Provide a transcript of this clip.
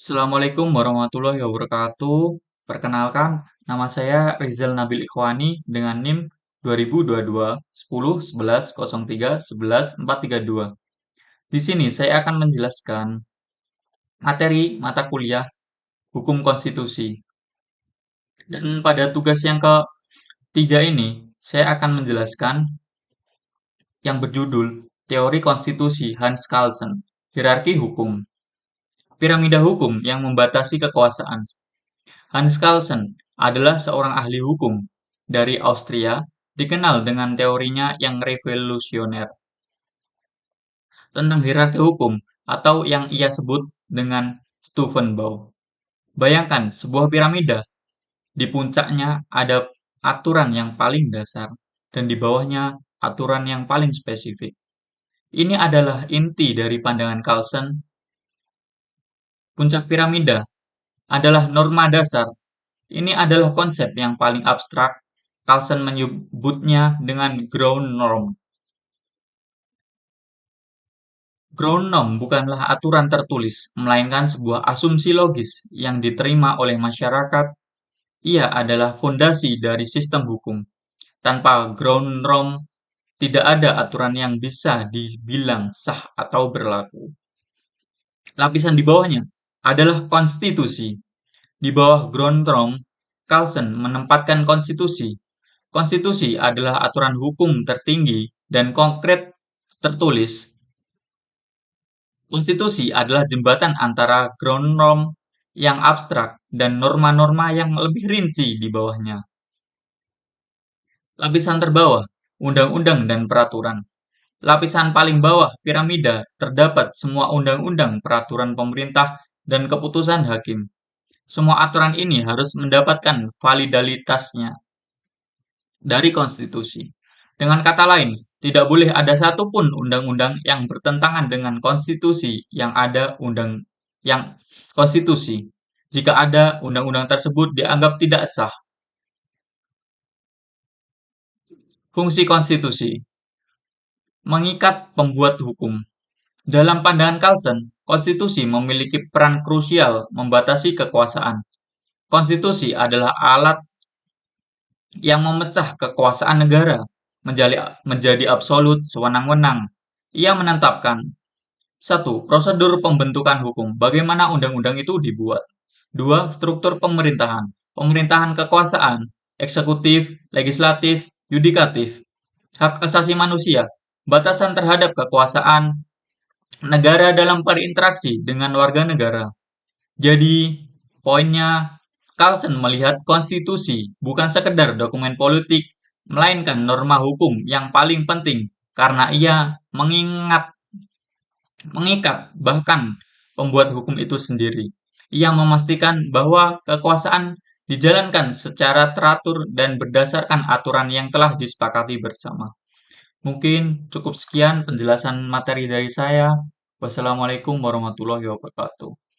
Assalamualaikum warahmatullahi wabarakatuh. Perkenalkan, nama saya Rizal Nabil Ikhwani dengan NIM 2022 10 11 03 11 432. Di sini saya akan menjelaskan materi mata kuliah Hukum Konstitusi. Dan pada tugas yang ketiga ini, saya akan menjelaskan yang berjudul Teori Konstitusi Hans Kelsen, Hierarki Hukum, Piramida Hukum yang Membatasi Kekuasaan. Hans Kelsen adalah seorang ahli hukum dari Austria, dikenal dengan teorinya yang revolusioner tentang hierarki hukum atau yang ia sebut dengan Stufenbau. Bayangkan sebuah piramida, di puncaknya ada aturan yang paling dasar dan di bawahnya aturan yang paling spesifik. Ini adalah inti dari pandangan Kelsen. Puncak piramida adalah norma dasar. Ini adalah konsep yang paling abstrak. Carlsen menyebutnya dengan ground norm. Ground norm bukanlah aturan tertulis, melainkan sebuah asumsi logis yang diterima oleh masyarakat. Ia adalah fondasi dari sistem hukum. Tanpa ground norm, tidak ada aturan yang bisa dibilang sah atau berlaku. Lapisan di bawahnya adalah konstitusi. Di bawah ground norm, Carlsen menempatkan konstitusi. Konstitusi adalah aturan hukum tertinggi dan konkret tertulis. Konstitusi adalah jembatan antara ground norm yang abstrak dan norma-norma yang lebih rinci di bawahnya. Lapisan terbawah, undang-undang dan peraturan. Lapisan paling bawah, piramida, terdapat semua undang-undang, peraturan pemerintah, dan keputusan hakim. Semua aturan ini harus mendapatkan validalitasnya dari konstitusi. Dengan kata lain, tidak boleh ada satupun undang-undang yang bertentangan dengan konstitusi yang konstitusi. Jika ada, undang-undang tersebut dianggap tidak sah. Fungsi konstitusi mengikat pembuat hukum. Dalam pandangan Carlsen, konstitusi memiliki peran krusial membatasi kekuasaan. Konstitusi adalah alat yang memecah kekuasaan negara menjadi absolut sewenang-wenang. Ia menetapkan 1. Prosedur pembentukan hukum. Bagaimana undang-undang itu dibuat. 2. Struktur pemerintahan. Pemerintahan kekuasaan, eksekutif, legislatif, yudikatif. Hak asasi manusia. Batasan terhadap kekuasaan negara dalam berinteraksi dengan warga negara. Jadi, poinnya, Carlsen melihat konstitusi bukan sekedar dokumen politik, melainkan norma hukum yang paling penting karena ia mengikat bahkan pembuat hukum itu sendiri. Ia memastikan bahwa kekuasaan dijalankan secara teratur dan berdasarkan aturan yang telah disepakati bersama. Mungkin cukup sekian penjelasan materi dari saya. Wassalamualaikum warahmatullahi wabarakatuh.